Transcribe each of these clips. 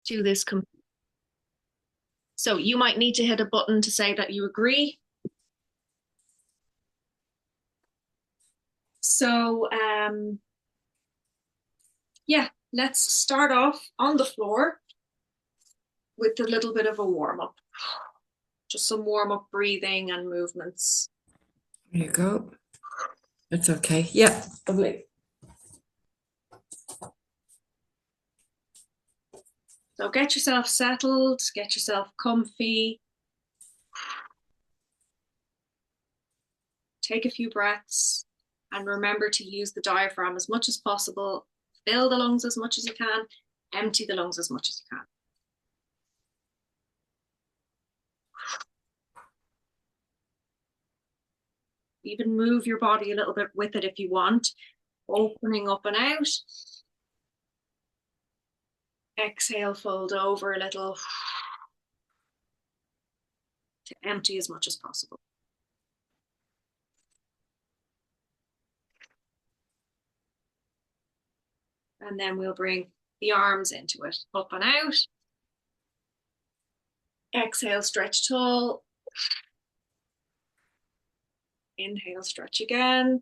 do this. So you might need to hit a button to say that you agree. So yeah, let's start off on the floor with a little bit of a warm up. Just some warm up breathing and movements. There you go. It's okay. Yeah, lovely. So get yourself settled, get yourself comfy. Take a few breaths and remember to use the diaphragm as much as possible. Fill the lungs as much as you can, empty the lungs as much as you can. Even move your body a little bit with it if you want, opening up and out. Exhale, fold over a little to empty as much as possible. And then we'll bring the arms into it, up and out. Exhale, stretch tall. Inhale, stretch again.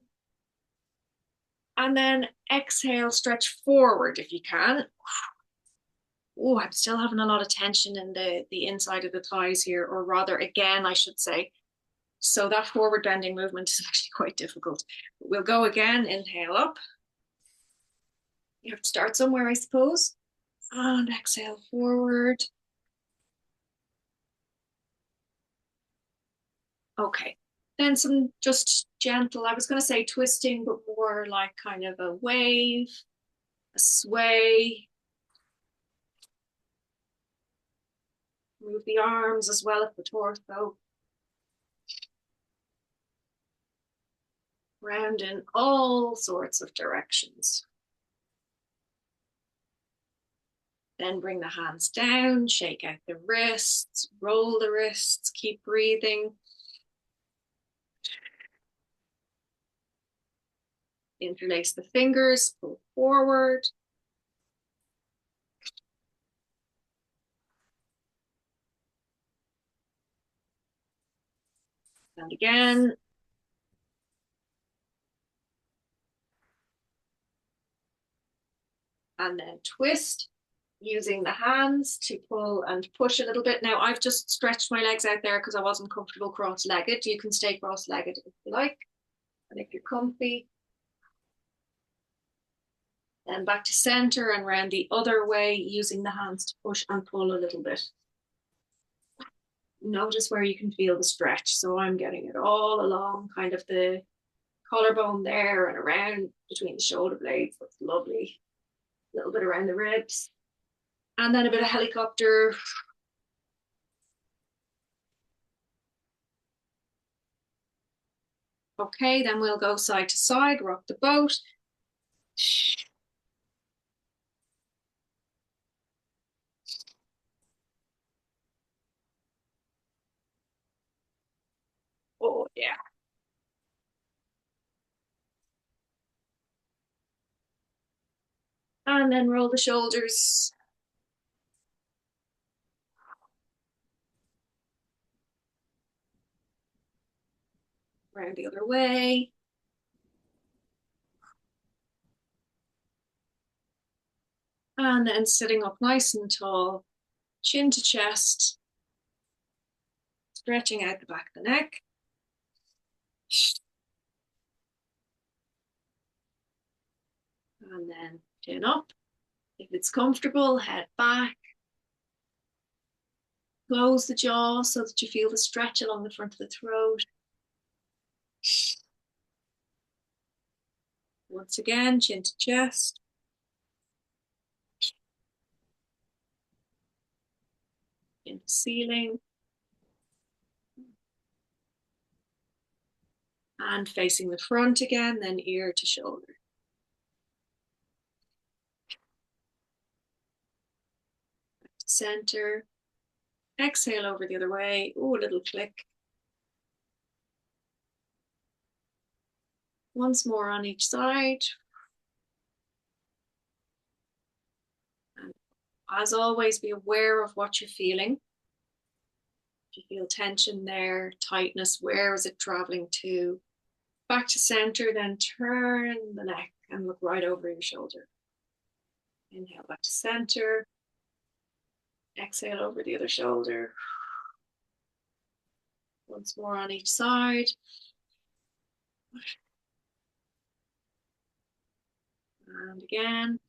And then exhale, stretch forward if you can. Oh, I'm still having a lot of tension in the inside of the thighs here, or rather, again, I should say. So that forward bending movement is actually quite difficult. We'll go again, inhale up. You have to start somewhere, I suppose. And exhale forward. Okay. Then some just gentle, I was going to say twisting, but more like kind of a wave, a sway. Move the arms as well as the torso. Round in all sorts of directions. Then bring the hands down, shake out the wrists, roll the wrists, keep breathing. Interlace the fingers, pull forward. And again. And then twist using the hands to pull and push a little bit. Now I've just stretched my legs out there because I wasn't comfortable cross-legged. You can stay cross-legged if you like. And if you're comfy, then back to center and round the other way using the hands to push and pull a little bit. Notice where you can feel the stretch. So I'm getting it all along kind of the collarbone there and around between the shoulder blades. That's lovely. A little bit around the ribs. And then a bit of helicopter. Okay, then we'll go side to side, rock the boat. Oh, yeah. And then roll the shoulders. Round the other way. And then sitting up nice and tall, chin to chest, stretching out the back of the neck. And then chin up. If it's comfortable, head back. Close the jaw so that you feel the stretch along the front of the throat. Once again, chin to chest. Chin to ceiling. And facing the front again, then ear to shoulder. Back to center. Exhale over the other way. Oh, a little click. Once more on each side. And As always, be aware of what you're feeling. If you feel tension there, tightness, where is it traveling to? Back to center, then turn the neck and look right over your shoulder. Inhale back to center. Exhale over the other shoulder. Once more on each side. And again.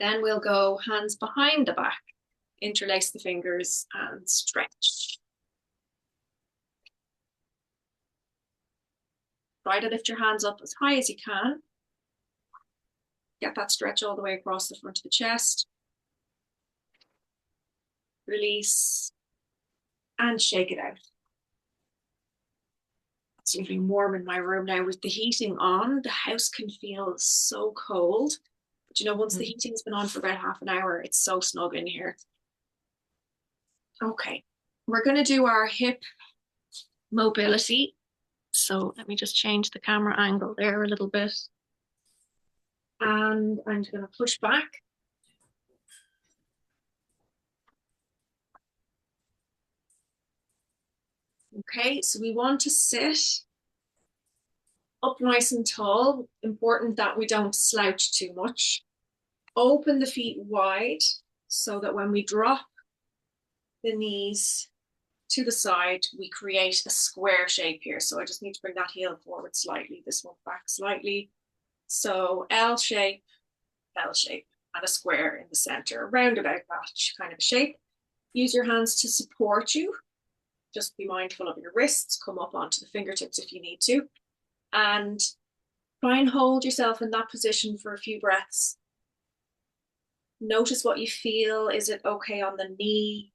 Then we'll go hands behind the back. Interlace the fingers and stretch. Try to lift your hands up as high as you can. Get that stretch all the way across the front of the chest. Release and shake it out. It's even warm in my room now with the heating on. The house can feel so cold. But you know, once the heating's been on for about half an hour, it's so snug in here. Okay, we're going to do our hip mobility. So let me just change the camera angle there a little bit. And I'm going to push back. Okay, so we want to sit up nice and tall. Important that we don't slouch too much. Open the feet wide so that when we drop the knees to the side, we create a square shape here. So I just need to bring that heel forward slightly, this one back slightly. So L shape, and a square in the center, around about that kind of shape. Use your hands to support you. Just be mindful of your wrists, come up onto the fingertips if you need to. And try and hold yourself in that position for a few breaths. Notice what you feel. Is it okay on the knee?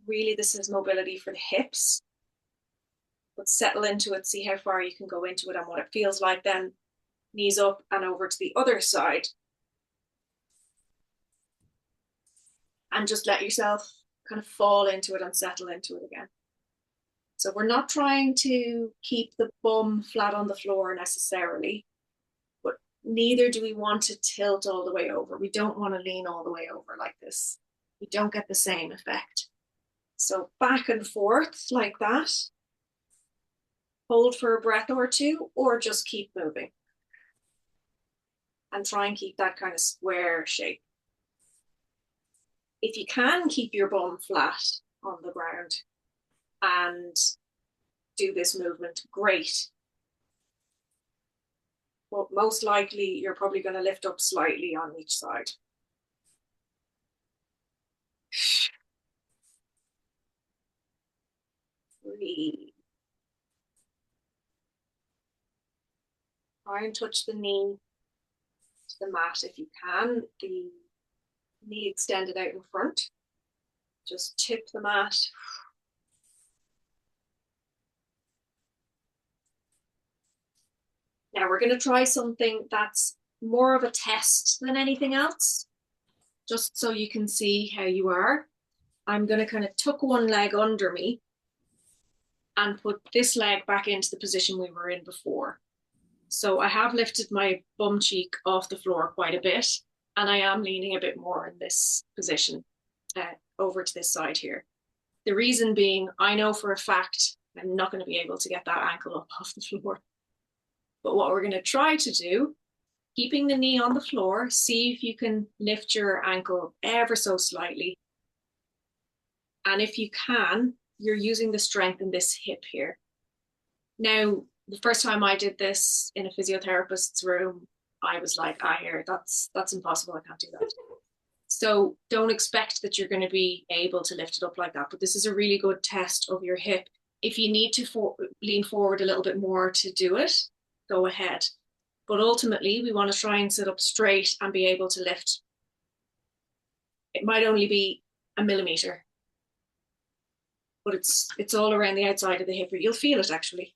Really, this is mobility for the hips. But settle into it, see how far you can go into it and what it feels like. Then knees up and over to the other side. And just let yourself kind of fall into it and settle into it again. So we're not trying to keep the bum flat on the floor necessarily, but neither do we want to tilt all the way over. We don't want to lean all the way over like this. We don't get the same effect. So back and forth like that. Hold for a breath or two, or just keep moving. And try and keep that kind of square shape. If you can keep your bum flat on the ground and do this movement, great. But most likely you're probably going to lift up slightly on each side. Breathe. Try and touch the knee to the mat if you can. The knee extended out in front. Just tip the mat. Now we're going to try something that's more of a test than anything else, just so you can see how you are. I'm going to kind of tuck one leg under me and put this leg back into the position we were in before. So I have lifted my bum cheek off the floor quite a bit, and I am leaning a bit more in this position over to this side here. The reason being, I know for a fact I'm not going to be able to get that ankle up off the floor. But what we're going to try to do, keeping the knee on the floor, see if you can lift your ankle ever so slightly. And if you can, you're using the strength in this hip here. Now, the first time I did this in a physiotherapist's room, I was like, that's impossible. I can't do that. So don't expect that you're going to be able to lift it up like that. But this is a really good test of your hip. If you need to lean forward a little bit more to do it, go ahead. But ultimately, we want to try and sit up straight and be able to lift. It might only be a millimeter, but it's all around the outside of the hip. You'll feel it actually.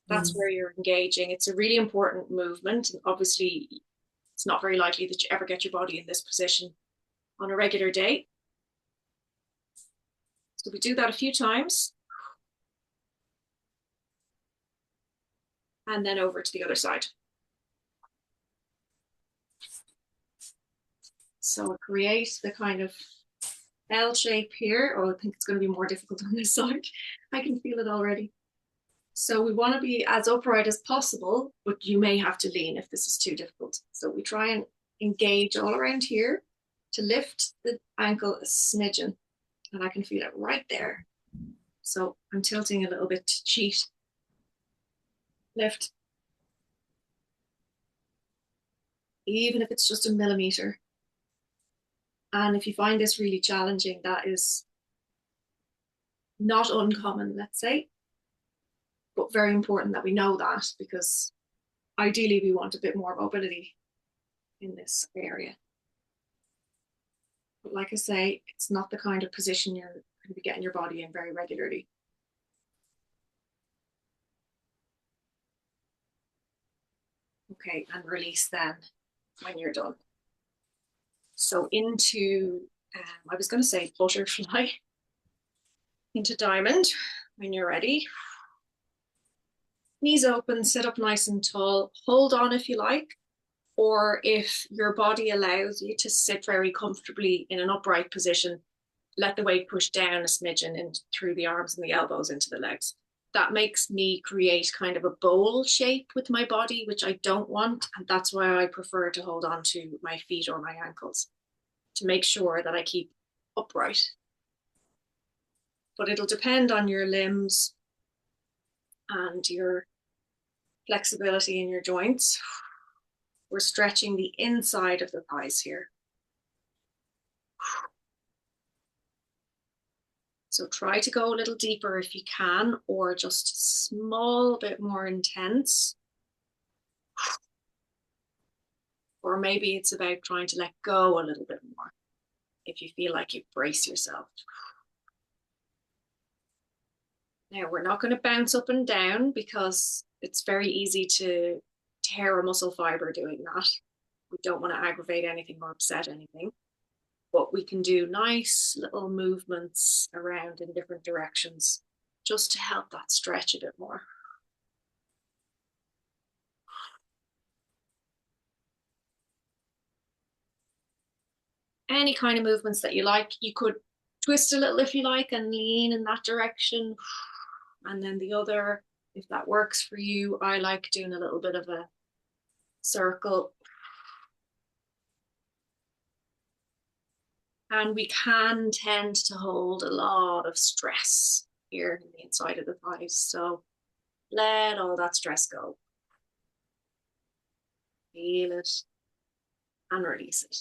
That's where you're engaging. It's a really important movement. And obviously, it's not very likely that you ever get your body in this position on a regular day. So we do that a few times. And then over to the other side. So it creates the kind of L shape here. Oh, I think it's going to be more difficult on this side. I can feel it already. So we want to be as upright as possible, but you may have to lean if this is too difficult. So we try and engage all around here to lift the ankle a smidgen. And I can feel it right there. So I'm tilting a little bit to cheat. Lift. Even if it's just a millimeter. And if you find this really challenging, that is not uncommon, let's say, but very important that we know that, because ideally we want a bit more mobility in this area. But like I say, it's not the kind of position you're going to be getting your body in very regularly. Okay, and release then when you're done. So into, I was going to say butterfly, into diamond when you're ready. Knees open, sit up nice and tall, hold on if you like, or if your body allows you to sit very comfortably in an upright position, let the weight push down a smidgen in through the arms and the elbows into the legs. That makes me create kind of a bowl shape with my body, which I don't want. And that's why I prefer to hold on to my feet or my ankles to make sure that I keep upright. But it'll depend on your limbs and your flexibility in your joints. We're stretching the inside of the thighs here. So try to go a little deeper if you can, or just a small bit more intense. Or maybe it's about trying to let go a little bit more if you feel like you brace yourself. Now, we're not going to bounce up and down because it's very easy to tear a muscle fiber doing that. We don't want to aggravate anything or upset anything. But we can do nice little movements around in different directions just to help that stretch a bit more. Any kind of movements that you like. You could twist a little if you like and lean in that direction. And then the other, if that works for you, I like doing a little bit of a circle. And we can tend to hold a lot of stress here in the inside of the thighs. So let all that stress go. Feel it and release it.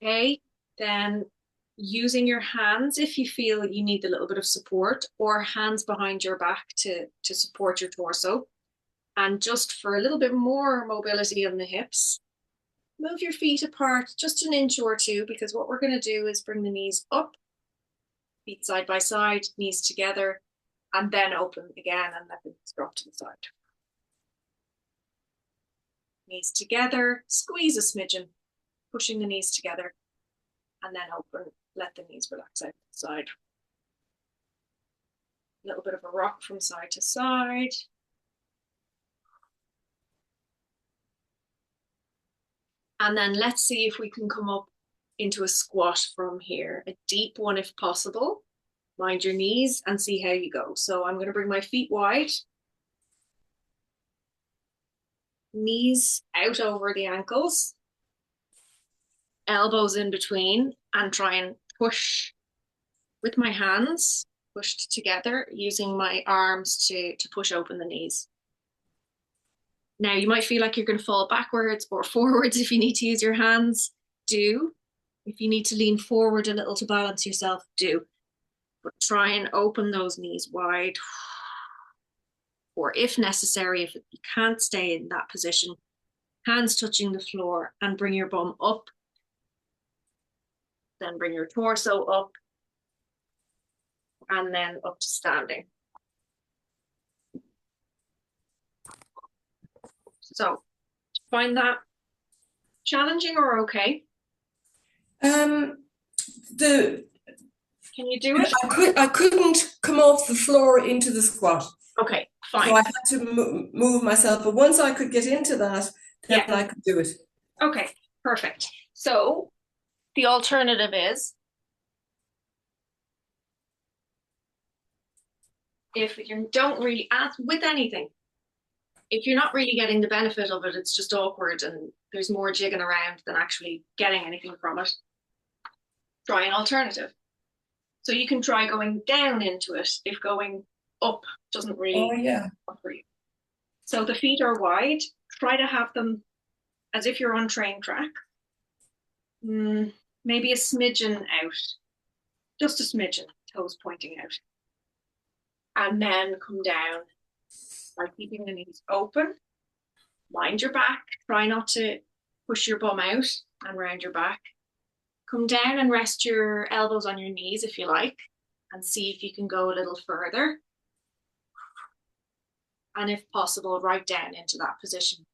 Okay, then using your hands if you feel you need a little bit of support, or hands behind your back to support your torso. And just for a little bit more mobility on the hips, move your feet apart just an inch or two, because what we're going to do is bring the knees up, feet side by side, knees together, and then open again and let the knees drop to the side. Knees together, squeeze a smidgen, pushing the knees together, and then open, let the knees relax out to the side. A little bit of a rock from side to side. And then let's see if we can come up into a squat from here, a deep one if possible. Mind your knees and see how you go. So I'm going to bring my feet wide, knees out over the ankles, elbows in between, and try and push with my hands, pushed together, using my arms to push open the knees. Now, you might feel like you're going to fall backwards or forwards if you need to use your hands. Do. If you need to lean forward a little to balance yourself, do. But try and open those knees wide. Or if necessary, if you can't stay in that position, hands touching the floor, and bring your bum up. Then bring your torso up. And then up to standing. So, find that challenging or okay? the Can you do it? I couldn't come off the floor into the squat. Okay, So fine. I had to move myself. But once I could get into that, then Yeah. I could do it. Okay, perfect. So the alternative is if you don't really ask with anything, if you're not really getting the benefit of it, it's just awkward and there's more jigging around than actually getting anything from it. Try an alternative. So you can try going down into it if going up doesn't Oh really yeah. work for you. So the feet are wide. Try to have them as if you're on train track. Maybe a smidgen out, just a smidgen, toes pointing out. And then come down by keeping the knees open. Mind your back. Try not to push your bum out and round your back. Come down and rest your elbows on your knees if you like, and see if you can go a little further. And if possible, right down into that position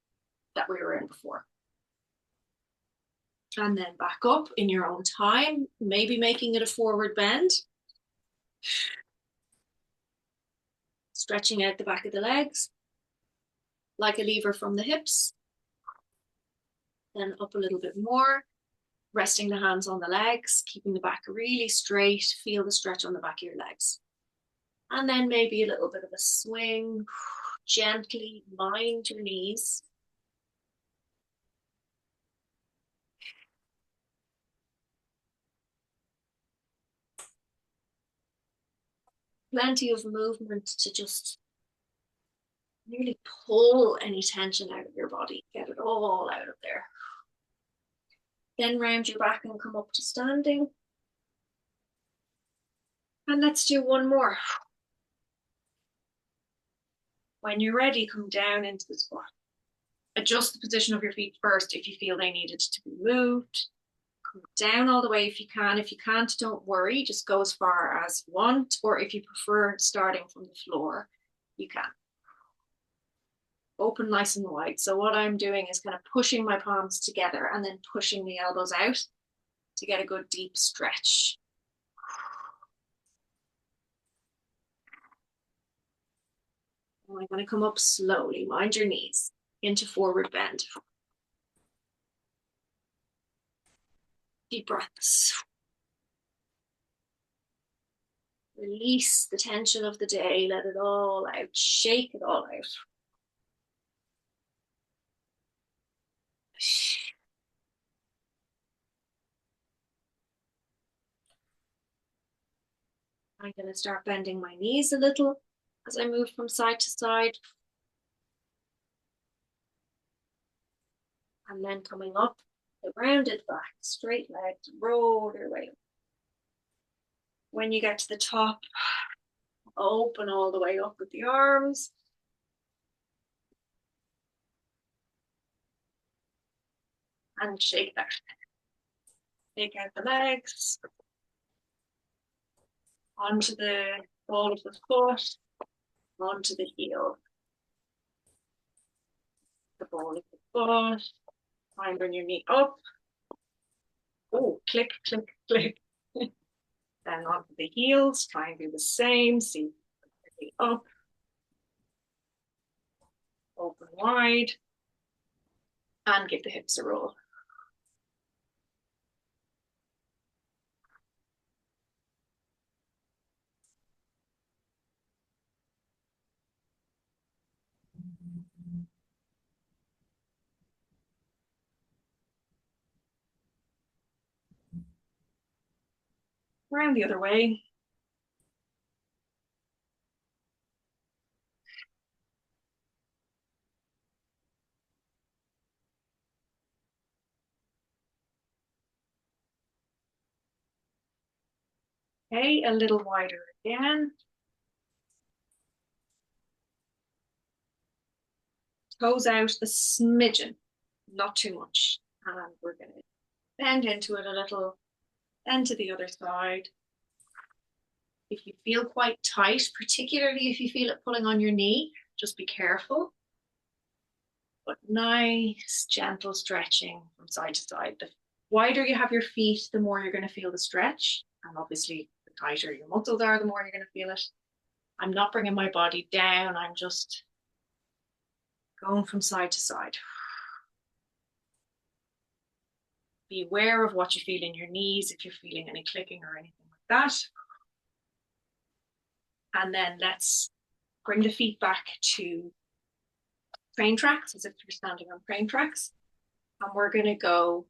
that we were in before. And then back up in your own time, maybe making it a forward bend. Stretching out the back of the legs, like a lever from the hips. Then up a little bit more, resting the hands on the legs, keeping the back really straight. Feel the stretch on the back of your legs. And then maybe a little bit of a swing. Gently mind your knees. Plenty of movement to just really pull any tension out of your body. Get it all out of there. Then round your back and come up to standing. And let's do one more. When you're ready, come down into the squat. Adjust the position of your feet first if you feel they needed to be moved. Come down all the way if you can. If you can't, don't worry. Just go as far as you want. Or if you prefer starting from the floor, you can. Open nice and wide. So what I'm doing is kind of pushing my palms together and then pushing the elbows out to get a good deep stretch. And I'm going to come up slowly. Mind your knees into forward bend. Deep breaths. Release the tension of the day. Let it all out. Shake it all out. I'm going to start bending my knees a little as I move from side to side. And then coming up, the rounded back, straight legs, roll your way up. When you get to the top, open all the way up with the arms. And shake that. Take out the legs. Onto the ball of the foot. Onto the heel. The ball of the foot. Try and bring your knee up. Oh, click, click, click. Then onto the heels. Try and do the same. See, up. Open wide. And give the hips a roll. Around the other way. Okay, a little wider again. Toes out a smidgen, not too much. And we're going to bend into it a little, then to the other side. If you feel quite tight, particularly if you feel it pulling on your knee, just be careful. But nice, gentle stretching from side to side. Wider you have your feet, the more you're going to feel the stretch. And obviously, the tighter your muscles are, the more you're going to feel it. I'm not bringing my body down. I'm just going from side to side. Be aware of what you feel in your knees, if you're feeling any clicking or anything like that. And then let's bring the feet back to train tracks, as if you're standing on train tracks. And we're going to go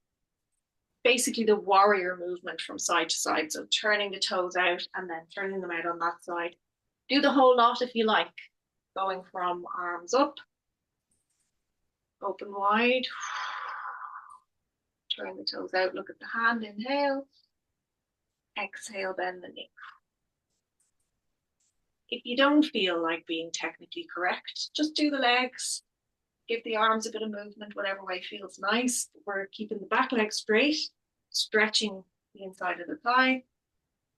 basically the warrior movement from side to side. So turning the toes out and then turning them out on that side. Do the whole lot if you like, going from arms up, open wide, turn the toes out, look at the hand, inhale, exhale, bend the knee. If you don't feel like being technically correct, just do the legs, give the arms a bit of movement, whatever way feels nice. We're keeping the back leg straight, stretching the inside of the thigh,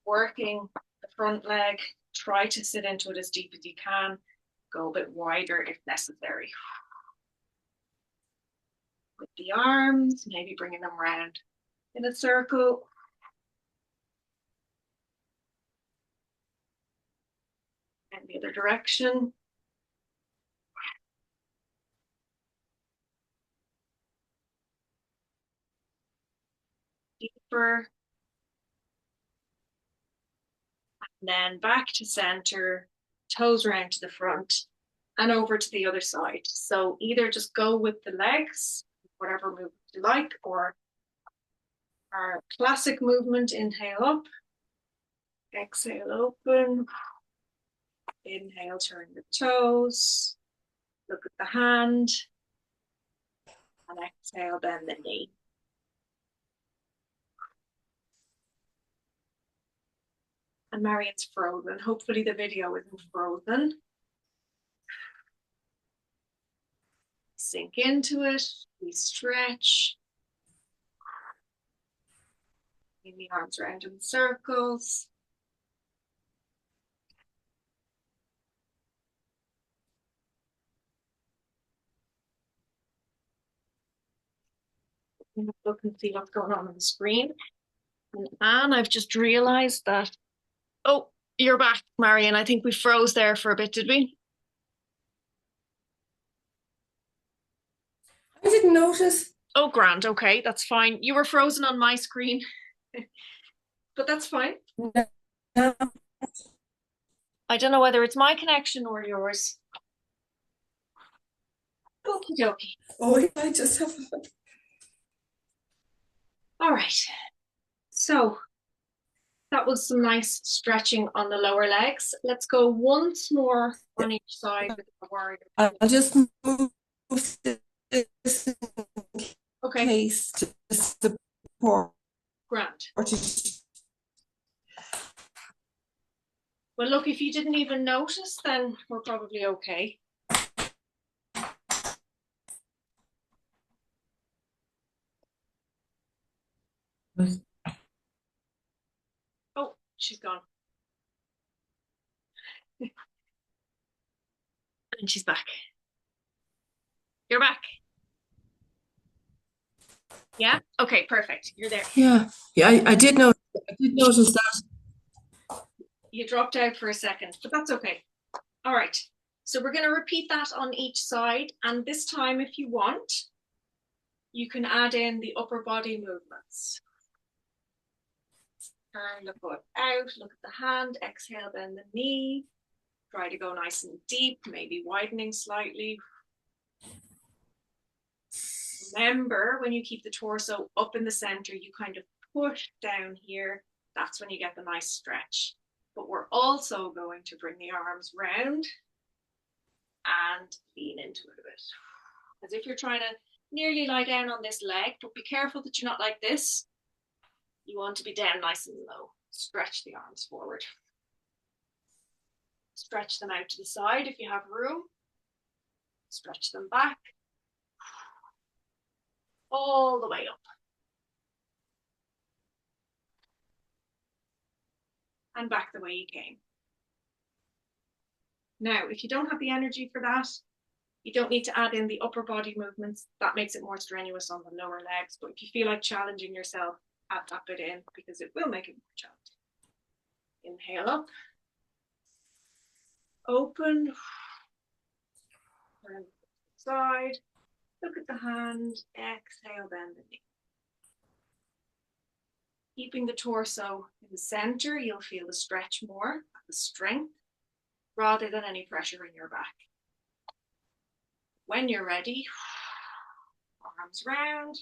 working the front leg, try to sit into it as deep as you can, go a bit wider if necessary. With the arms, maybe bringing them around in a circle. And the other direction. Deeper. And then back to center, toes round to the front and over to the other side. So either just go with the legs, whatever movement you like, or our classic movement, inhale up, exhale open, inhale, turn the toes, look at the hand, and exhale, bend the knee. And Marion's frozen. Hopefully the video isn't frozen. Sink into it, we stretch. Bring the arms around in circles. Look and see what's going on the screen. And Anne, I've just realized that. Oh, you're back, Marion. I think we froze there for a bit, did we? I didn't notice. Oh, grand. Okay, that's fine. You were frozen on my screen, but that's fine. No. I don't know whether it's my connection or yours. Okie dokie. Oh, I just have. All right. So that was some nice stretching on the lower legs. Let's go once more on each side with the warrior. I'll just move this in Okay, case to support. grand. Well, look, if you didn't even notice, then we're probably okay. Oh, she's gone. And she's back. You're back. Yeah? Okay, perfect. You're there. Yeah, I did notice. I did notice that. You dropped out for a second, but that's okay. All right. So we're going to repeat that on each side. And this time, if you want, you can add in the upper body movements. Turn the foot out, look at the hand, exhale, bend the knee. Try to go nice and deep, maybe widening slightly. Remember, when you keep the torso up in the center, you kind of push down here. That's when you get the nice stretch. But we're also going to bring the arms round and lean into it a bit. As if you're trying to nearly lie down on this leg, but be careful that you're not like this. You want to be down nice and low. Stretch the arms forward. Stretch them out to the side if you have room. Stretch them back. All the way up. And back the way you came. Now, if you don't have the energy for that, You don't need to add in the upper body movements. That makes it more strenuous on the lower legs. But if you feel like challenging yourself, add that bit in because it will make it more challenging. Inhale up. Open. Turn to the side. Look at the hand. Exhale, bend the knee. Keeping the torso in the center, you'll feel the stretch more, the strength, rather than any pressure in your back. When you're ready, arms round.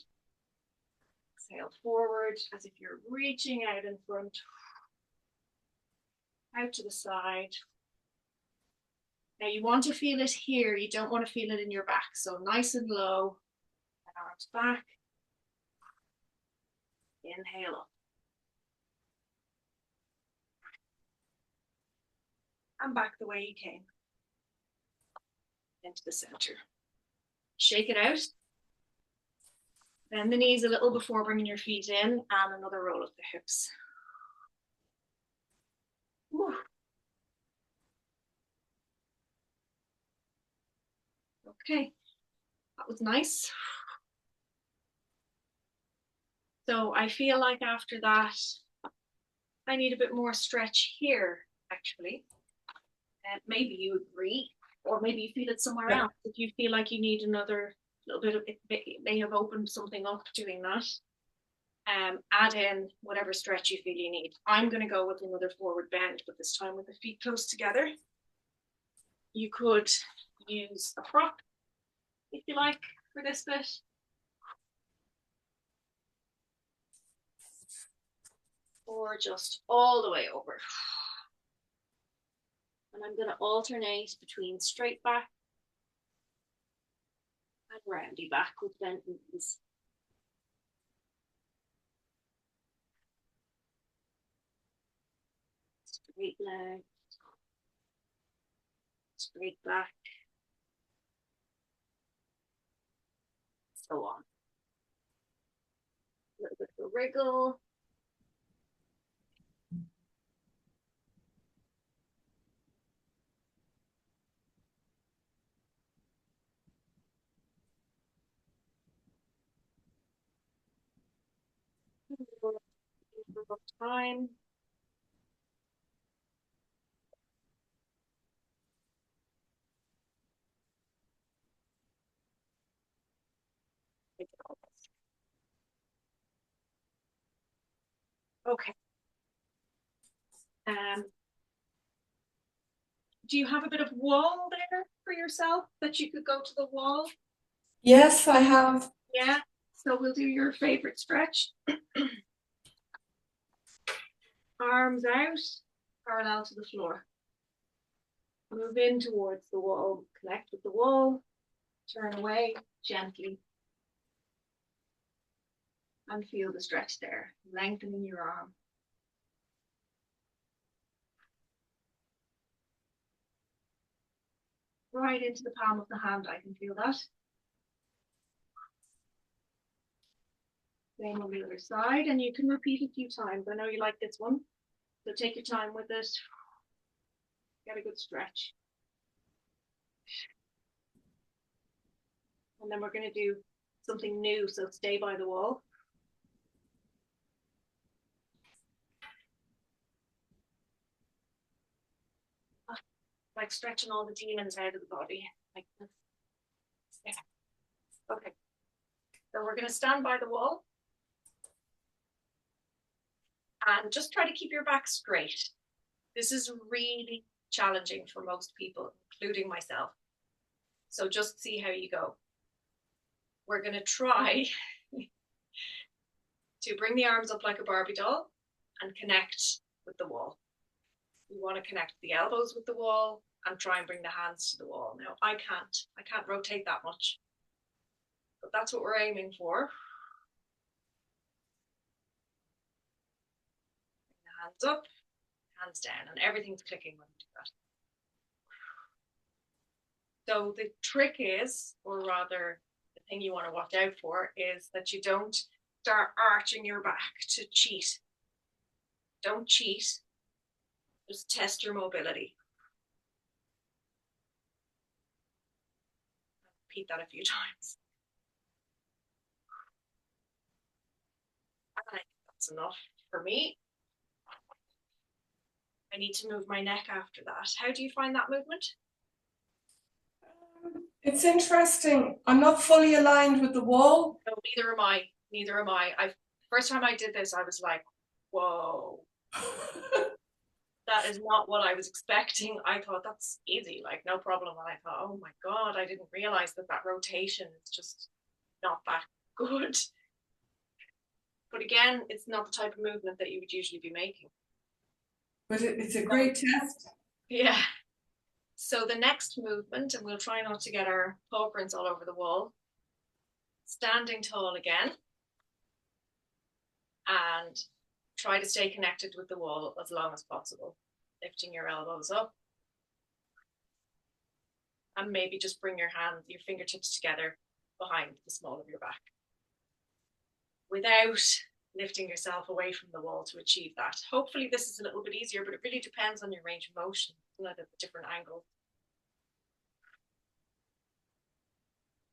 Exhale forward as if you're reaching out in front. Out to the side. Now you want to feel it here. You don't want to feel it in your back. So nice and low. And arms back. Inhale up. And back the way you came. Into the center. Shake it out. Bend the knees a little before bringing your feet in, and another roll of the hips. Whew. Okay, that was nice. So I feel like after that, I need a bit more stretch here, actually. And maybe you agree, or maybe you feel it somewhere else. If you feel like you need another little bit of it, may have opened something up doing that. Add in whatever stretch you feel you need. I'm going to go with another forward bend, but this time with the feet close together. You could use a prop if you like for this bit. Or just all the way over. And I'm going to alternate between straight back and roundy back with bent knees. Straight leg, straight back, so on. A little bit of a wriggle. Time. Okay. Do you have a bit of wall there for yourself that you could go to the wall? Yes, I have. Yeah. So we'll do your favorite stretch. Arms out, parallel to the floor. Move in towards the wall, connect with the wall, turn away gently. And feel the stretch there, lengthening your arm. Right into the palm of the hand, I can feel that. Same on the other side, and you can repeat a few times. I know you like this one, so take your time with it. Get a good stretch. And then we're going to do something new, so stay by the wall. Like stretching all the demons out of the body, like this. Yeah. Okay. So we're going to stand by the wall. And just try to keep your back straight. This is really challenging for most people, including myself. So just see how you go. We're going to try to bring the arms up like a Barbie doll and connect with the wall. We want to connect the elbows with the wall and try and bring the hands to the wall. Now, I can't rotate that much, but that's what we're aiming for. Bring the hands up, hands down, and everything's clicking when we do that. So the trick is, or rather the thing you want to watch out for, is that you don't start arching your back to cheat. Don't cheat. Just test your mobility. repeat that a few times. And I think that's enough for me. I need to move my neck after that. How do you find that movement? It's interesting. I'm not fully aligned with the wall. No, neither am I. Neither am I. First time I did this, I was like, whoa. That is not what I was expecting. I thought that's easy, like no problem. And I thought, oh my God, I didn't realize that rotation is just not that good. But again, it's not the type of movement that you would usually be making. But it's a great test. Yeah. So the next movement, and we'll try not to get our paw prints all over the wall. Standing tall again. And try to stay connected with the wall as long as possible. Lifting your elbows up. And maybe just bring your fingertips together behind the small of your back. Without lifting yourself away from the wall to achieve that. Hopefully this is a little bit easier, but it really depends on your range of motion, at the different angles.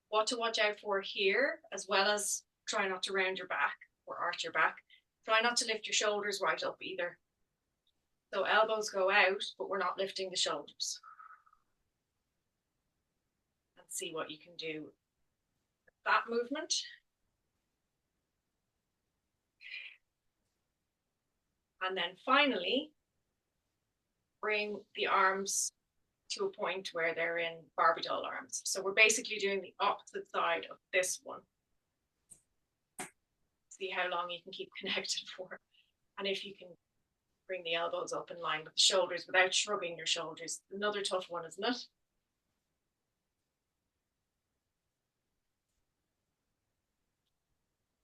What to watch out for here, as well as try not to round your back or arch your back. Try not to lift your shoulders right up either. So elbows go out, but we're not lifting the shoulders. And see what you can do with that movement. And then finally, bring the arms to a point where they're in Barbie doll arms. So we're basically doing the opposite side of this one. See how long you can keep connected for. And if you can bring the elbows up in line with the shoulders without shrugging your shoulders. Another tough one, isn't it?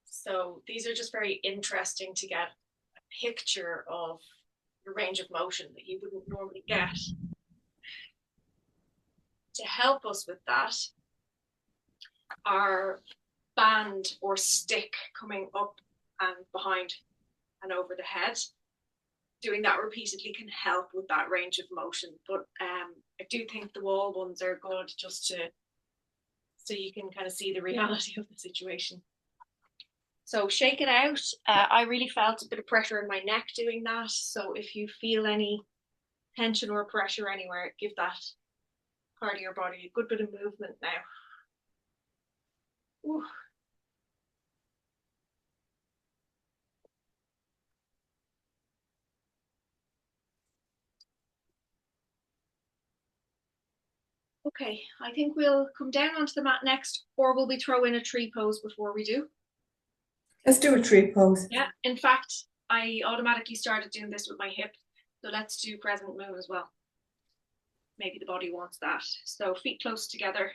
So these are just very interesting to get a picture of the range of motion that you wouldn't normally get. To help us with that, our band or stick coming up and behind and over the head. Doing that repeatedly can help with that range of motion. But I do think the wall ones are good just so you can kind of see the reality of the situation. So shake it out. I really felt a bit of pressure in my neck doing that. So if you feel any tension or pressure anywhere, give that part of your body a good bit of movement now. Ooh. Okay, I think we'll come down onto the mat next, or will we throw in a tree pose before we do? Let's do a tree pose. Yeah, in fact, I automatically started doing this with my hip. So let's do crescent moon as well. Maybe the body wants that. So feet close together.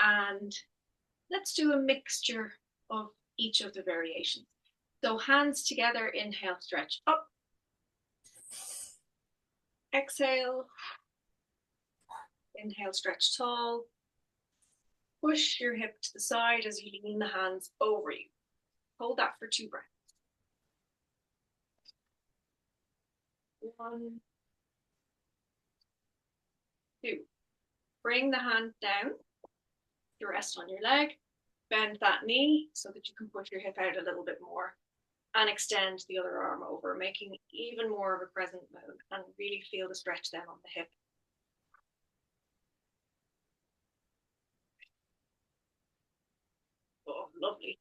And let's do a mixture of each of the variations. So hands together, inhale, stretch up. Exhale. Inhale, stretch tall. Push your hip to the side as you lean the hands over you. Hold that for 2 breaths. 1, 2. Bring the hand down. You rest on your leg. Bend that knee so that you can push your hip out a little bit more. And extend the other arm over, making even more of a crescent moon. And really feel the stretch then on the hip. Oh, lovely.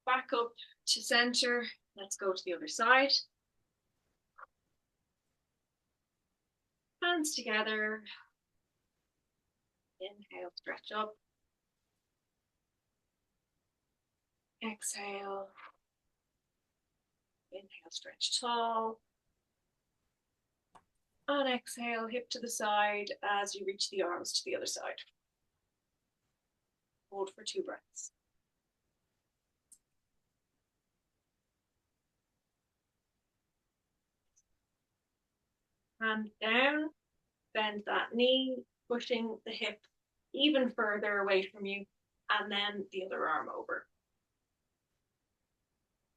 Back up to center. Let's go to the other side. Hands together. Inhale, stretch up. Exhale. Inhale, stretch tall. And exhale, hip to the side as you reach the arms to the other side. Hold for 2 breaths. Hand down, bend that knee, pushing the hip even further away from you, and then the other arm over.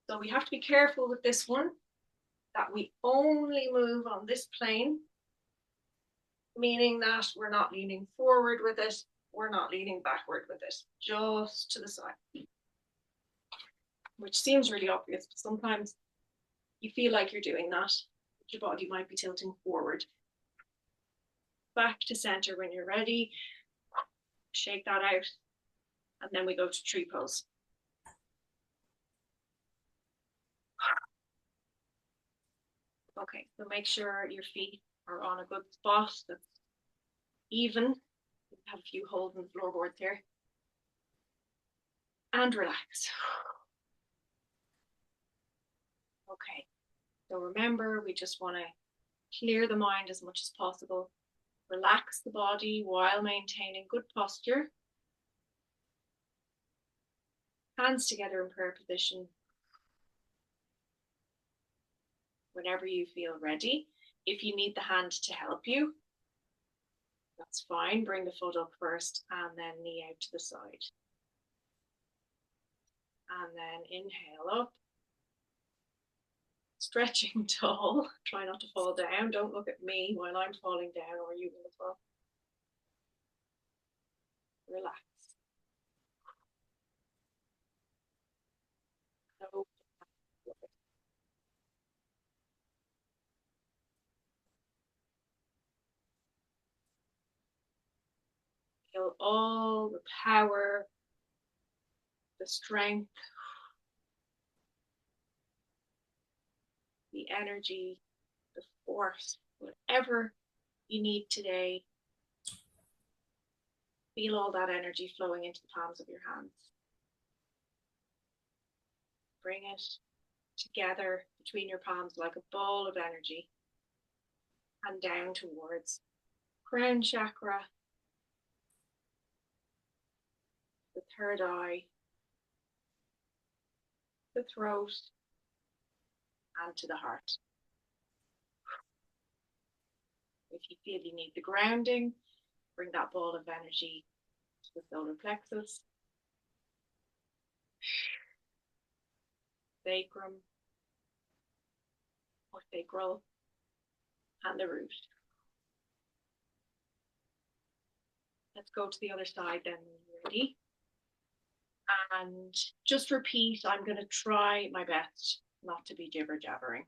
So we have to be careful with this one, that we only move on this plane, meaning that we're not leaning forward with it, we're not leaning backward with it, just to the side, which seems really obvious, but sometimes you feel like you're doing that, but your body might be tilting forward. Back to center when you're ready. Shake that out, and then we go to tree pose. Okay, so make sure your feet are on a good spot that's even. We have a few holes in the floorboards here. And relax. Okay, so remember, we just want to clear the mind as much as possible. Relax the body while maintaining good posture. Hands together in prayer position. Whenever you feel ready. If you need the hand to help you, that's fine. Bring the foot up first and then knee out to the side. And then inhale up. Stretching tall. Try not to fall down. Don't look at me while I'm falling down, or you will as well. Relax. No. Feel all the power, the strength, the energy, the force, whatever you need today. Feel all that energy flowing into the palms of your hands. Bring it together between your palms like a ball of energy and down towards crown chakra, the third eye, the throat, and to the heart. If you feel you need the grounding, bring that ball of energy to the solar plexus, sacrum, or sacral, and the root. Let's go to the other side then when you're ready. And just repeat, I'm going to try my best not to be jibber jabbering.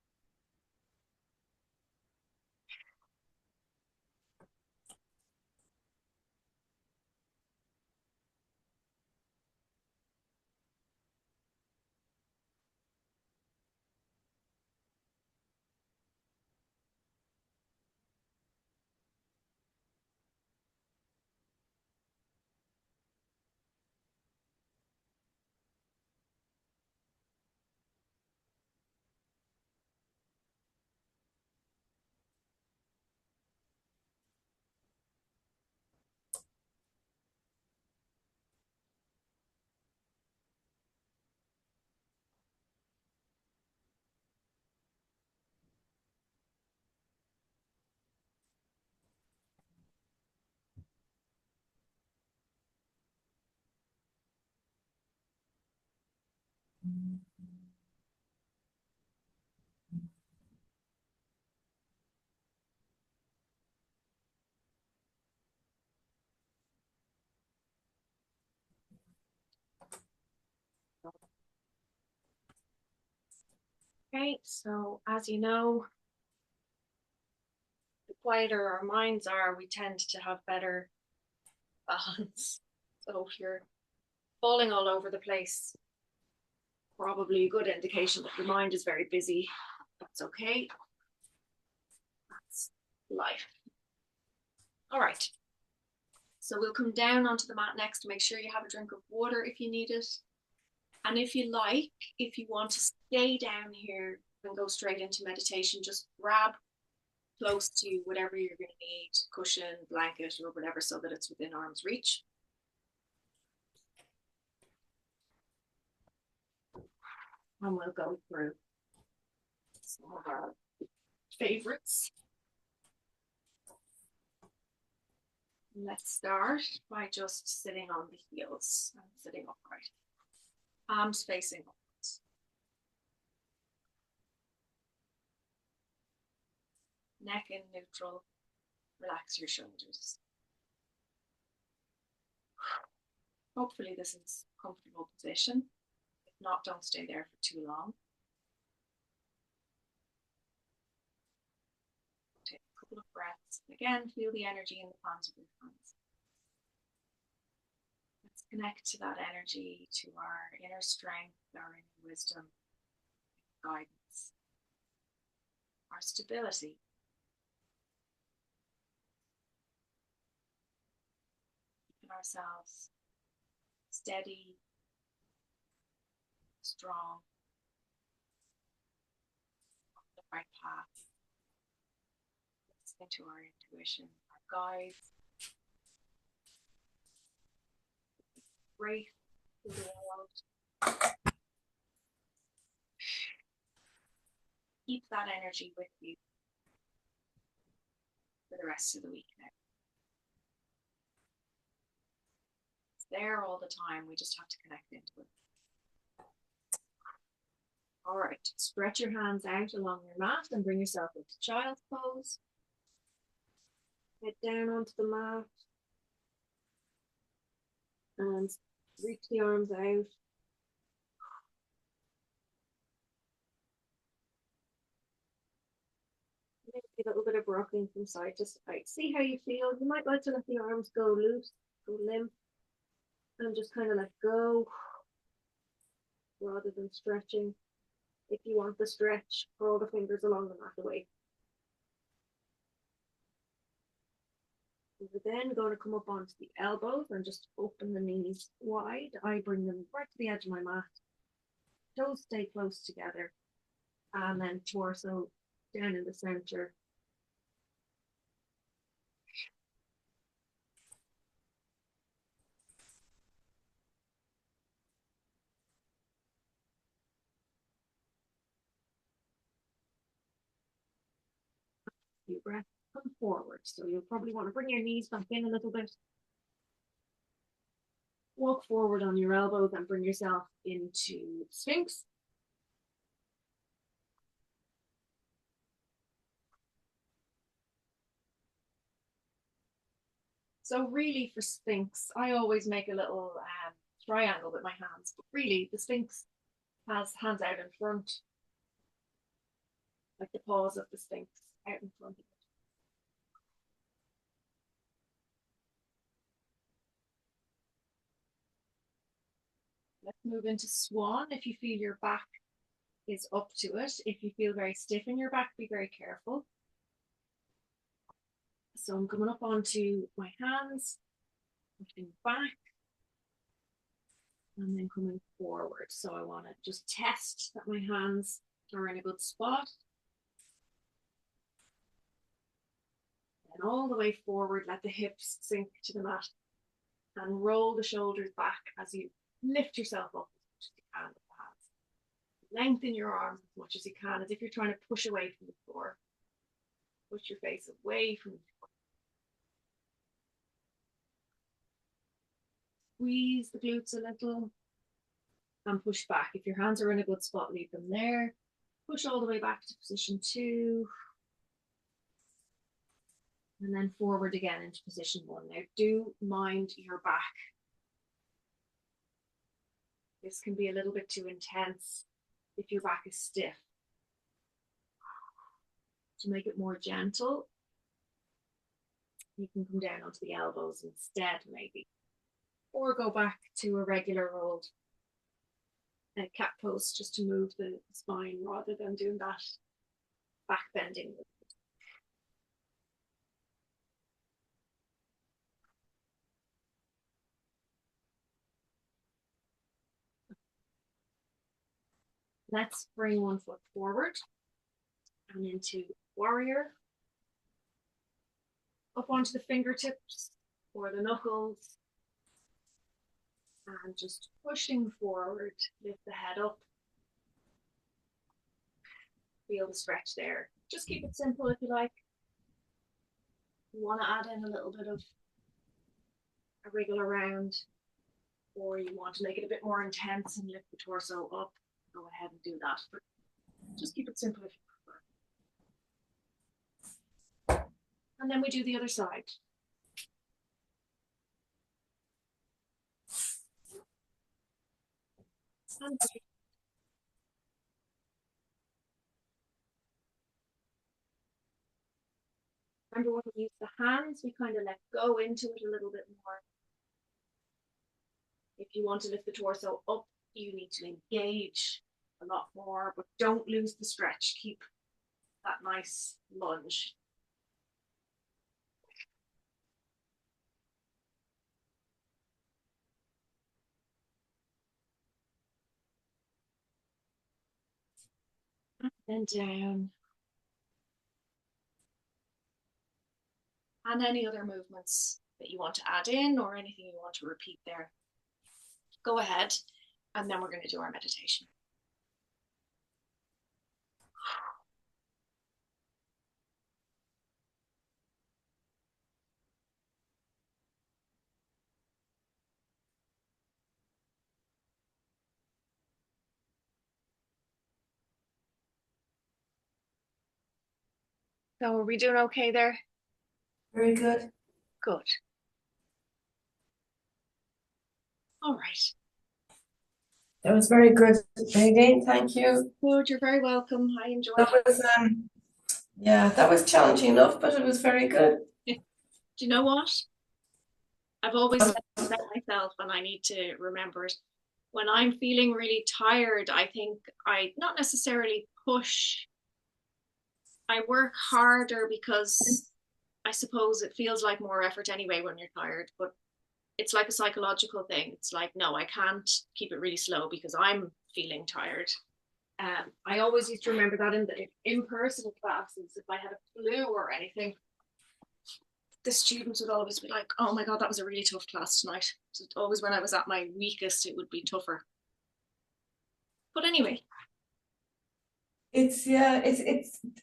Okay, so as you know, the quieter our minds are, we tend to have better balance. So if you're falling all over the place, probably a good indication that your mind is very busy. That's okay. That's life. All right. So we'll come down onto the mat next. Make sure you have a drink of water if you need it. And if you like, if you want to stay down here and go straight into meditation, just grab close to whatever you're going to need, cushion, blanket, or whatever, so that it's within arm's reach. And we'll go through some of our favorites. Let's start by just sitting on the heels and sitting upright. Palms facing upwards. Neck in neutral. Relax your shoulders. Hopefully this is a comfortable position. If not, don't stay there for too long. Take a couple of breaths. Again, feel the energy in the palms of your hands. Let's connect to that energy, to our inner strength, our inner wisdom, guidance, our stability. Keeping ourselves steady, strong, on the right path. Listening to our intuition, our guides. Breathe through the world. Keep that energy with you for the rest of the week now. It's there all the time. We just have to connect into it. All right, stretch your hands out along your mat and bring yourself into child's pose. Head down onto the mat and reach the arms out. Maybe a little bit of rocking from side to side. See how you feel. You might like to let the arms go loose, go limp, and just kind of let go rather than stretching. If you want the stretch, curl the fingers along the mat away. We're then going to come up onto the elbows and just open the knees wide. I bring them right to the edge of my mat. Toes stay close together. And then torso down in the center. Deep breath, come forward. So you'll probably want to bring your knees back in a little bit. Walk forward on your elbows and bring yourself into Sphinx. So really for Sphinx, I always make a little triangle with my hands. But really, the Sphinx has hands out in front, like the paws of the Sphinx out in front of it. Let's move into Swan. If you feel your back is up to it, if you feel very stiff in your back, be very careful. So I'm coming up onto my hands, pushing back, and then coming forward. So I want to just test that my hands are in a good spot. And all the way forward, let the hips sink to the mat and roll the shoulders back as you lift yourself up as much as you can with the hands. Lengthen your arms as much as you can, as if you're trying to push away from the floor. Push your face away from the floor. Squeeze the glutes a little and push back. If your hands are in a good spot, leave them there. Push all the way back to position 2. And then forward again into position 1. Now do mind your back. This can be a little bit too intense if your back is stiff. To make it more gentle, you can come down onto the elbows instead, maybe. Or go back to a regular rolled cat pose just to move the spine rather than doing that back bending. Let's bring one foot forward and into warrior. Up onto the fingertips or the knuckles. And just pushing forward, lift the head up. Feel the stretch there. Just keep it simple if you like. You want to add in a little bit of a wriggle around, or you want to make it a bit more intense and lift the torso up, go ahead and do that. But just keep it simple if you prefer. And then we do the other side. And remember when we use the hands, we kind of let go into it a little bit more. If you want to lift the torso up, you need to engage a lot more, but don't lose the stretch. Keep that nice lunge. And down. And any other movements that you want to add in or anything you want to repeat there, go ahead. And then we're going to do our meditation. So are we doing okay there? Very good. Good. All right. That was very good. Again, thank you. Good, you're very welcome. I enjoyed That it. was yeah, that was challenging enough, but it was very good. Do you know what? I've always said myself, and I need to remember it. When I'm feeling really tired, I think I not necessarily push. I work harder because I suppose it feels like more effort anyway when you're tired, but it's like a psychological thing. It's like, no, I can't keep it really slow because I'm feeling tired. I always used to remember that in the in-person classes, if I had a flu or anything, the students would always be like, oh my God, that was a really tough class tonight. So always when I was at my weakest, it would be tougher. But anyway. It's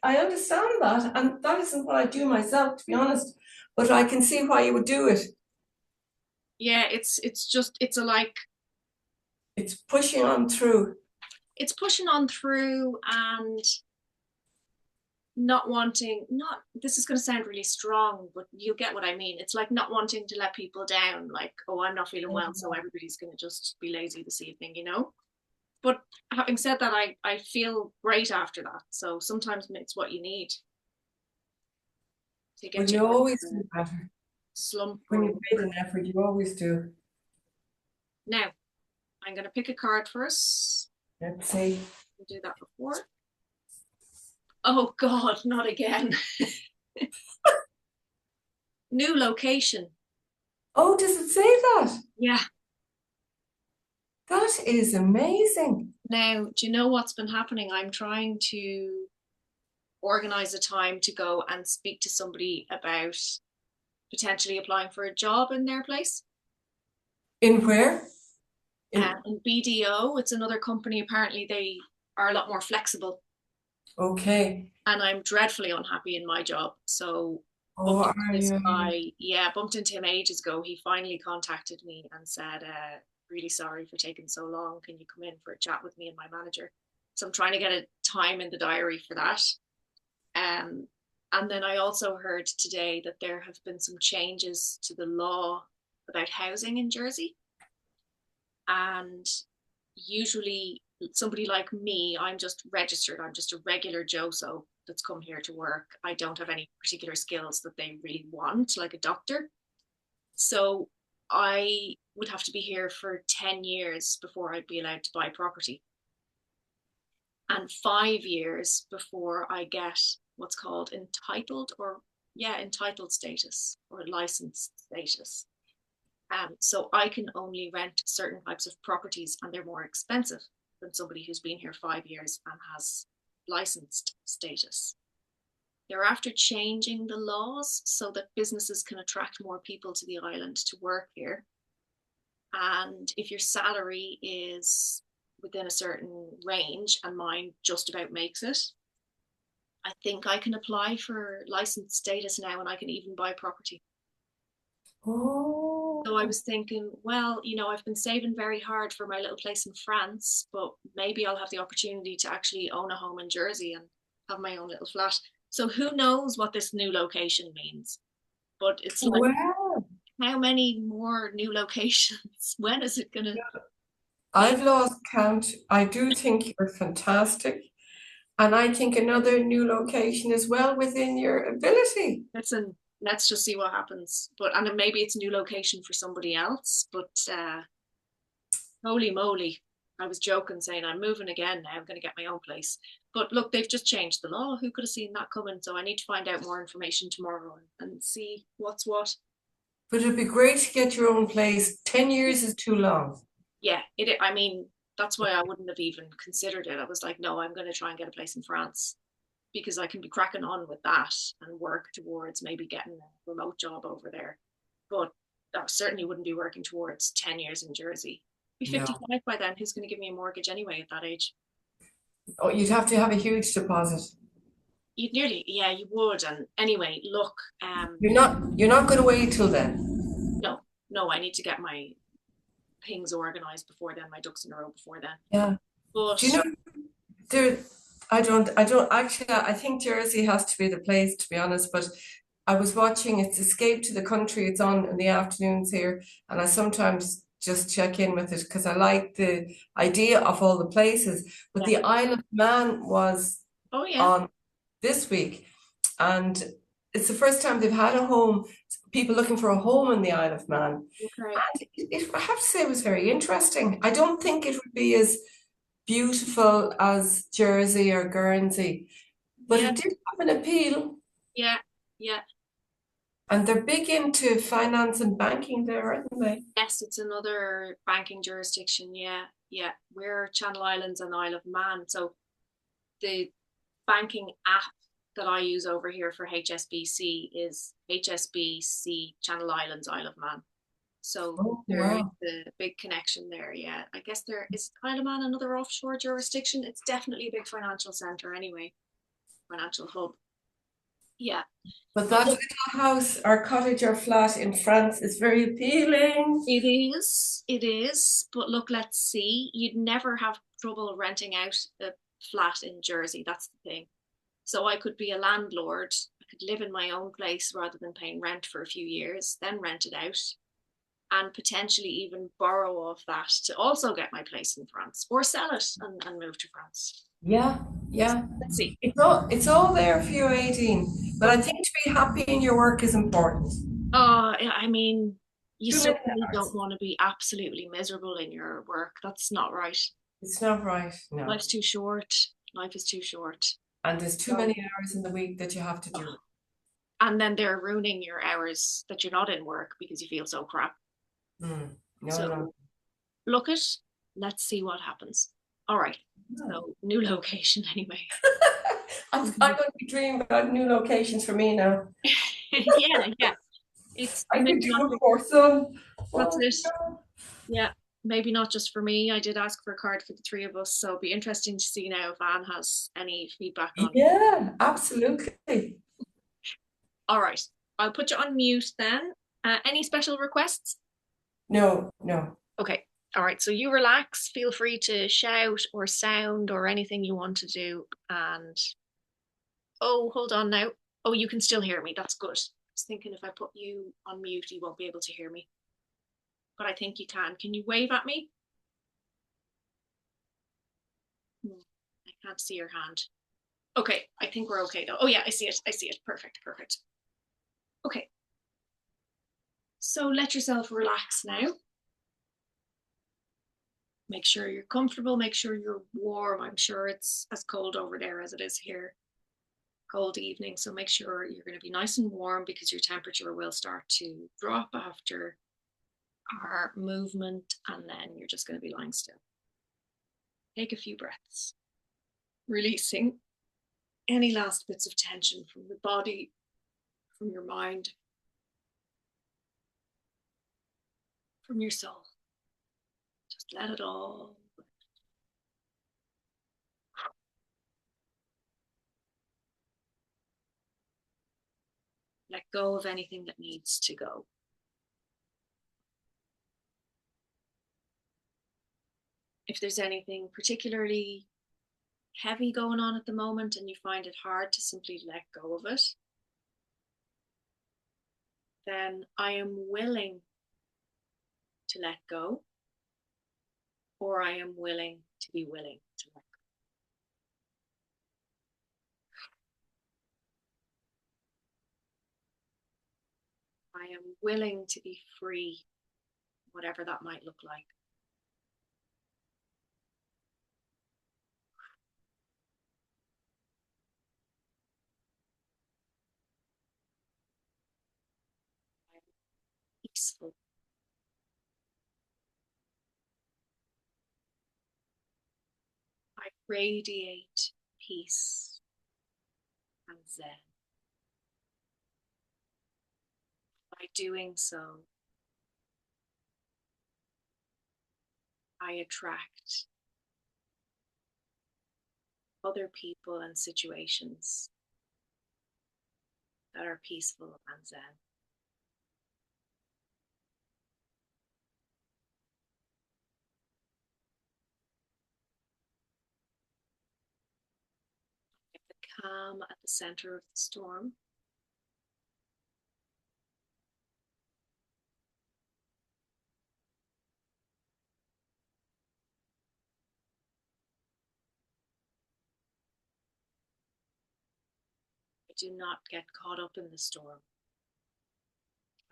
I understand that, and that isn't what I do myself, to be honest, but I can see why you would do it. Yeah, it's a like, it's pushing on through. It's pushing on through and not wanting, not, this is going to sound really strong, but you get what I mean. It's like not wanting to let people down, like, oh, I'm not feeling well, so everybody's going to just be lazy this evening, you know? But having said that, I feel great after that. So sometimes it's what you need to get you always do better. Slump. When you've made an effort, you always do. Now, I'm going to pick a card for us. Let's see. We'll do that before. Oh God, not again. New location. Oh, does it say that? Yeah. That is amazing. Now, do you know what's been happening? I'm trying to organize a time to go and speak to somebody about potentially applying for a job in their place. In where? In BDO. It's another company. Apparently they are a lot more flexible. Okay. And I'm dreadfully unhappy in my job. So bumped into him ages ago. He finally contacted me and said, really sorry for taking so long. Can you come in for a chat with me and my manager? So I'm trying to get a time in the diary for that. And then I also heard today that there have been some changes to the law about housing in Jersey. And usually somebody like me, I'm just registered. I'm just a regular Joe-so that's come here to work. I don't have any particular skills that they really want, like a doctor. So I would have to be here for 10 years before I'd be allowed to buy property. And 5 years before I get what's called entitled status or licensed status. So I can only rent certain types of properties and they're more expensive than somebody who's been here 5 years and has licensed status. They're after changing the laws so that businesses can attract more people to the island to work here. And if your salary is within a certain range, and mine just about makes it, I think I can apply for licensed status now and I can even buy property. Oh. So I was thinking, well, you know, I've been saving very hard for my little place in France, but maybe I'll have the opportunity to actually own a home in Jersey and have my own little flat. So who knows what this new location means? But it's like, wow. How many more new locations? When is it gonna? I've lost count. I do think you're fantastic. And I think another new location is well within your ability. Listen, let's just see what happens. But and then maybe it's a new location for somebody else. But holy moly, I was joking saying I'm moving again now. I'm going to get my own place. But look, they've just changed the law. Who could have seen that coming? So I need to find out more information tomorrow and see what's what. But it'd be great to get your own place. 10 years is too long. Yeah, it. I mean, that's why I wouldn't have even considered it. I was like, no, I'm going to try and get a place in France because I can be cracking on with that and work towards maybe getting a remote job over there. But I certainly wouldn't be working towards 10 years in Jersey. Be No. 55 by then. Who's going to give me a mortgage anyway at that age? Oh, you'd have to have a huge deposit. You'd nearly, yeah, you would. And anyway, look, You're not going to wait till then. no, no, I need to get my things organized before then, my ducks in a row before then. Yeah. But Do you know there I don't actually I think Jersey has to be the place to be honest, but I was watching it's Escape to the Country, it's on in the afternoons here, and I sometimes just check in with it because I like the idea of all the places. But yeah, the Isle of Man was oh yeah, on this week, and it's the first time they've had a home, people looking for a home in the Isle of Man. okay, And I have to say, it was very interesting. I don't think it would be as beautiful as Jersey or Guernsey, but yeah, it did have an appeal. yeah, yeah. And they're big into finance and banking there, aren't they? Yes, it's another banking jurisdiction. Yeah, yeah. We're Channel Islands and Isle of Man. So the banking app that I use over here for HSBC is HSBC Channel Islands Isle of Man. So Oh, there is wow. a big connection there. Yeah, I guess there is Isle of Man another offshore jurisdiction. It's definitely a big financial center anyway, financial hub. Yeah, But but that look, little house or cottage or flat in France is very appealing. it is, it is. But look, let's see. You'd never have trouble renting out a flat in Jersey. That's the thing. So I could be a landlord. I could live in my own place rather than paying rent for a few years, then rent it out, and potentially even borrow off that to also get my place in France or sell it and move to France. Yeah, yeah. Let's see. It's all there for you, 18. But I think to be happy in your work is important. I mean, you Too many certainly hours. don't want to be absolutely miserable in your work. That's not right. It's not right, no. Life's too short. Life is too short. And there's too So, many hours in the week that you have to do. and then they're ruining your hours that you're not in work because you feel so crap. No, no. So look at, let's see what happens. All right. No. So new location anyway. I'm going to be dreaming about new locations for me now. Yeah, yeah. It's I could maybe do not. a foursome. That's Oh, it. Yeah, maybe not just for me. I did ask for a card for the three of us, so it'll be interesting to see now if Anne has any feedback on. yeah, absolutely. All right, I'll put you on mute then. Any special requests? No, no. Okay. All right. So you relax. Feel free to shout or sound or anything you want to do. And oh, hold on now. Oh, you can still hear me. That's good. I was thinking if I put you on mute, you won't be able to hear me. But I think you can. Can you wave at me? I can't see your hand. Okay, I think we're okay though. Oh yeah, I see it. I see it. Perfect, perfect. Okay. So let yourself relax now. Make sure you're comfortable, make sure you're warm. I'm sure it's as cold over there as it is here. Cold evening, so make sure you're going to be nice and warm because your temperature will start to drop after our movement, and then you're just going to be lying still. Take a few breaths, releasing any last bits of tension from the body, from your mind, from your soul. Just let it all. Let go of anything that needs to go. If there's anything particularly heavy going on at the moment and you find it hard to simply let go of it, then I am willing to let go. or I am willing to be willing to let go. I am willing to be free, whatever that might look like. I am peaceful. I radiate peace and Zen. By doing so, I attract other people and situations that are peaceful and Zen. The calm at the center of the storm. I do not get caught up in the storm.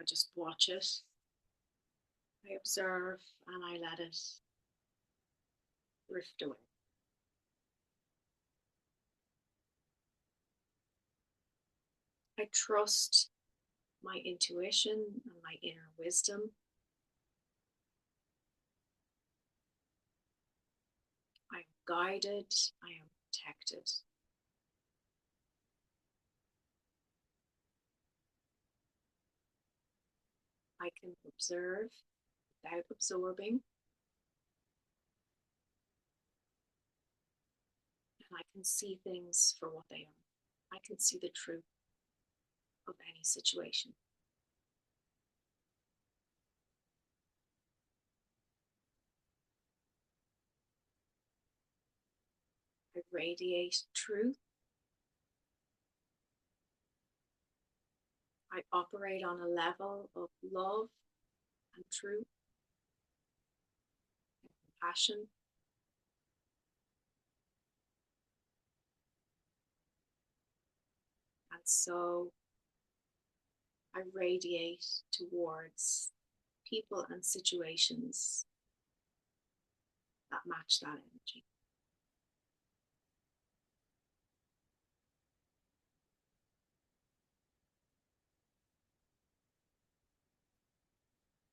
I just watch it. I observe and I let it drift away. I trust my intuition and my inner wisdom. I am guided. I am protected. I can observe without absorbing. And I can see things for what they are. I can see the truth of any situation. I radiate truth. I operate on a level of love and truth and compassion. And so I radiate towards people and situations that match that energy.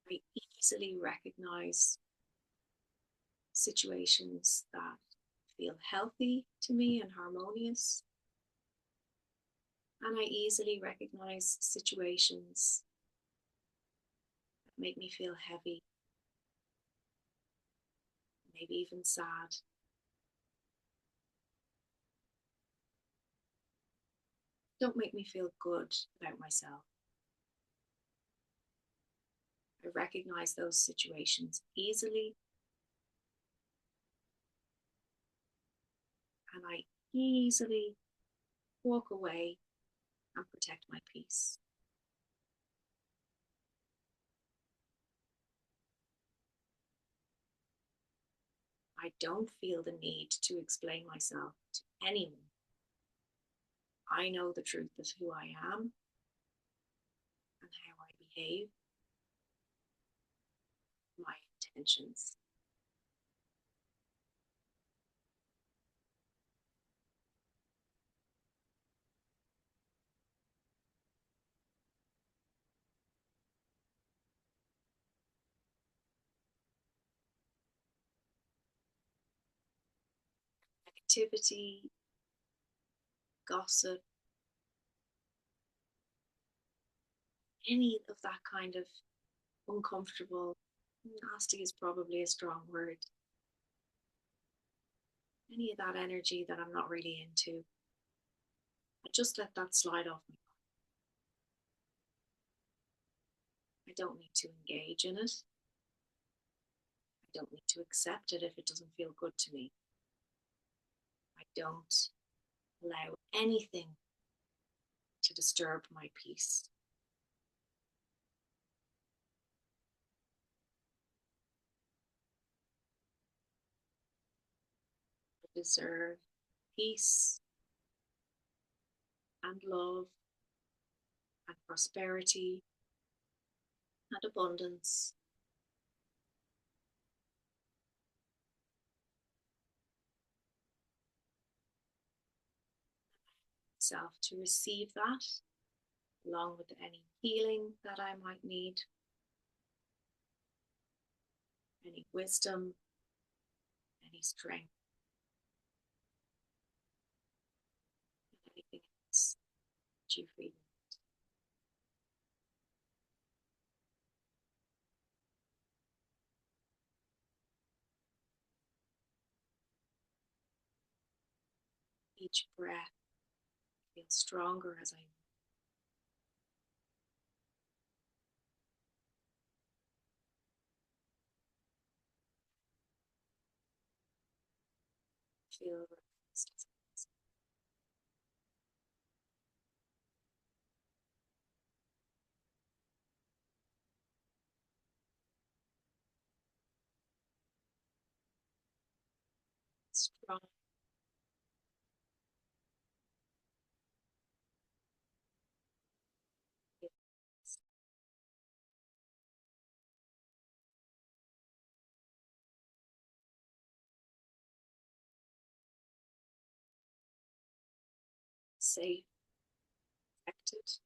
I easily recognize situations that feel healthy to me and harmonious. And I easily recognize situations that make me feel heavy, maybe even sad. Don't make me feel good about myself. I recognize those situations easily, and I easily walk away and protect my peace. I don't feel the need to explain myself to anyone. I know the truth of who I am and how I behave, my intentions. Negativity, gossip, any of that kind of uncomfortable, nasty is probably a strong word. Any of that energy that I'm not really into, I just let that slide off me. I don't need to engage in it. I don't need to accept it if it doesn't feel good to me. I don't allow anything to disturb my peace. deserve peace and love and prosperity and abundance. Self to receive that, along with any healing that I might need, any wisdom, any strength, and anything else that you feel. Each breath feels stronger as I feel relaxed. Strong. Safe, protected,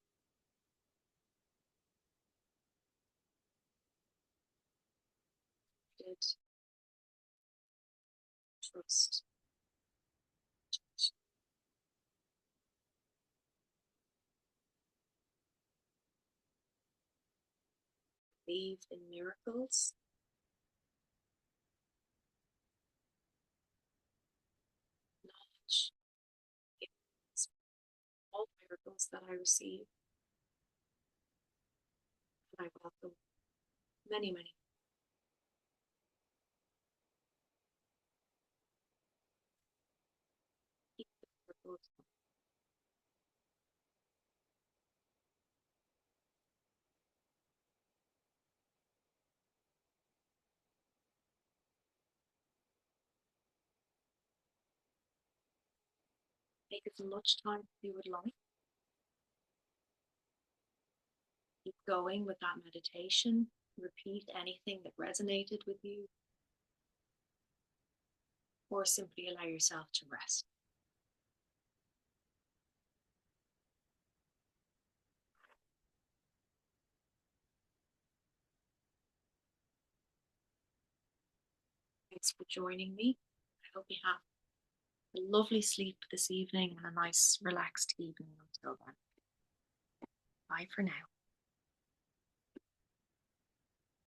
trust, believe in miracles, knowledge, all miracles that I receive, and I welcome many, many miracles. Take as much time as you would like. Keep going with that meditation. Repeat anything that resonated with you, or simply allow yourself to rest. Thanks for joining me. I hope you have a lovely sleep this evening and a nice relaxed evening until then. Bye for now.